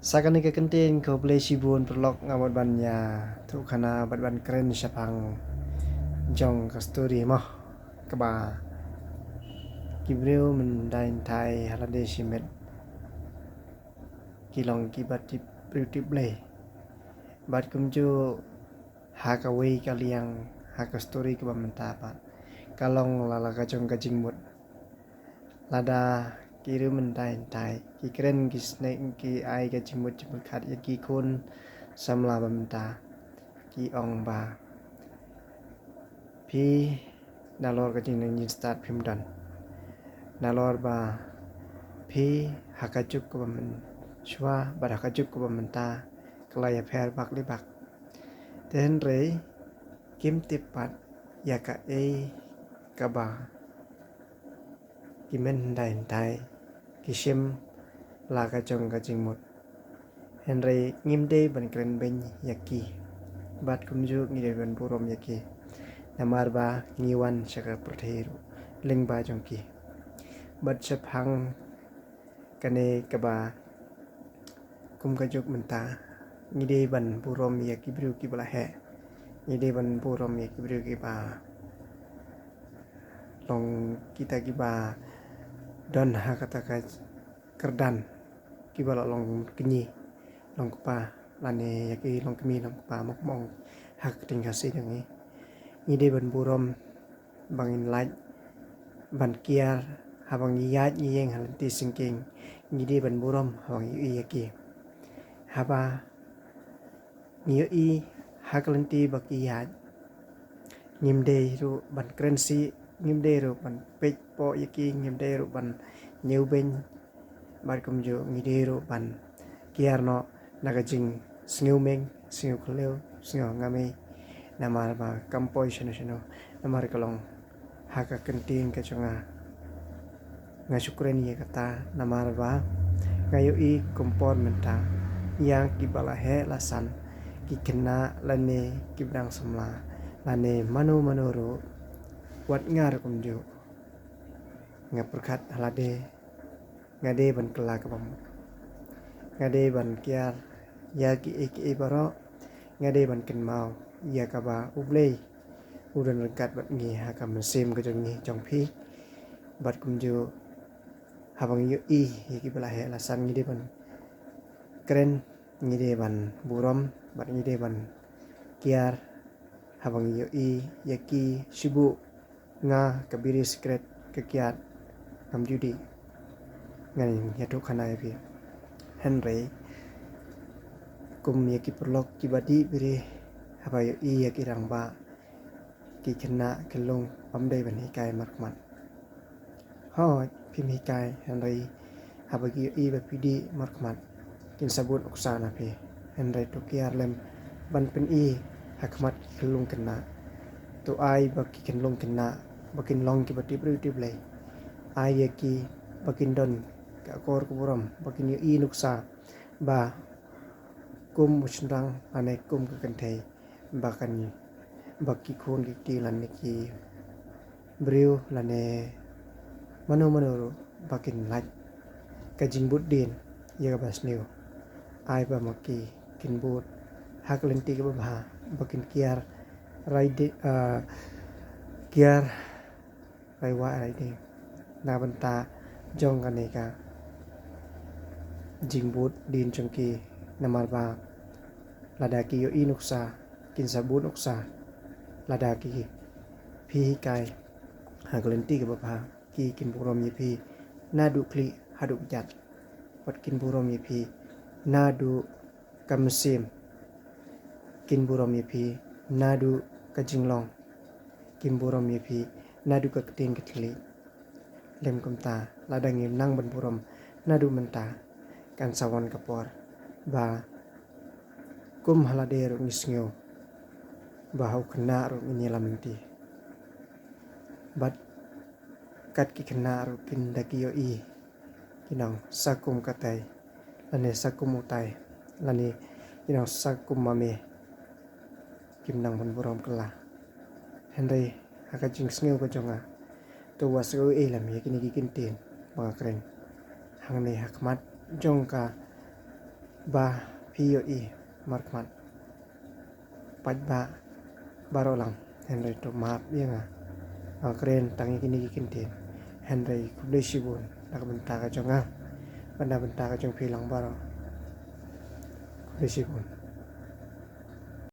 Sakani ka kentin ko play sibun perlok ngamot banya tu kana ban keren sapang jong ka story mah kaba kibreu men dain thai halade simet kilong kibat tip tip play bat kumju haka wei kaliang haka story ka menta pat kalong lala ka jong ka jingmut lada kiru men dain thai ki keren ki snake ki ai ka jingmut jimut khat ya ki kun samla bamta ki ong ba pi nalor ka jing nang start phim dan nalor ba pi hakajuk ko man shwa ba hakajuk ko menta klaya pher bak li bak ten re kim tipat ya ka e ka ba kimen dain thai kisem la ka jong ka jingmut henry ngimde ban kren ben yaki bat kumju ngide ban purom yaki namar ba ngiwan chaka protheru lingba jongki bat chaphang kane kaba kum ka juk menta ngide ban purom yaki bru ki bala he ngide ban purom yaki bru ki ba long kita ki ba don ha kata ka kerdan ki bala long kenyi long pa lane yaki long kemi long pa mok mong hak ting kasi ngi ngide ban burom bangin laj ban kiar habang yat yeng halanti singking ngide ban burom habang yaki haba ngi haklanti bakiyat ngimde ru ban krensi ngimde ru ban pej po yaki ngimde ru ban nyeuben bar kumju ngide ru ban kiarno nagajing sngumeng snguleu ngame namar ba kampoi shino namar kalong haka kentin ka chunga ngasukren ye kata namar ba ngayo I kompor menta yang kibala he lasan ki kena lane kibdang samla lane manu manuru wat ngar kumju ngaperkat halade ngade ban kela kabam ngade ban kiar ya ki eki baro ngade ban ken mau ya kaba ublei udan rekat bat ngi ha kam sim ka jong ngi jong phi bat kumju habang yu I ki bala he la san ngi de ban kren ngi de ban burom bat ngi de ban kiar habang yu I yaki shibu nga kabiri secret kekiat kam judi ngani ya to khana pi henry kum yaki perlok ki badi bire habayo I yaki rangba ki kena kelung amdai ban hikai markmat ho phim hikai henry habagi I ba pidi markmat kin sabut oksana phi henry to kiar lem ban pen I hakmat kelung kena to ai ba ki kelung kena bakin long ki bati bru ti blai ai yaki bakin don ka kor kuram bakin I nuksa ba kum musndang ane kum ka kanthai bakan bakki khon ki lan ki breu lane manu bakin laj ka jingbut din ya basneu ai ba makki kinbut hak lenti ka ba bakin kiar raide kiar raiwa raide na banta jong kaneka jingbut din chungki namar ba ladaki yo inuksa kin sabun uksa ladaki phi kai haglenti ka ba ki kin burom ye phi nadu kli haduk jat pat kin burom ye phi nadu kamsim kin burom ye phi nadu kajinglong kin burom ye phi nadu ka ting kitli lem kumta ladang nang ban burom nadu menta kan sawan kapor ba kum halade ru ngisngeu bahau kena ru nyelamti bat kat ki kena ru kin daki yo I kinang sakum katai lane sakum utai lane kinang sakum mame kimnang ban burom kala henry hakajing sneu ko jonga to wasu lam ye kini kintin mga kren hangni hakmat jongka ba POE markmat pajba barolang Henry to map yenga keren tangi kini kintin Henry kubdesibun nak benta ka jonga benda benta ka jong pilang baro kubdesibun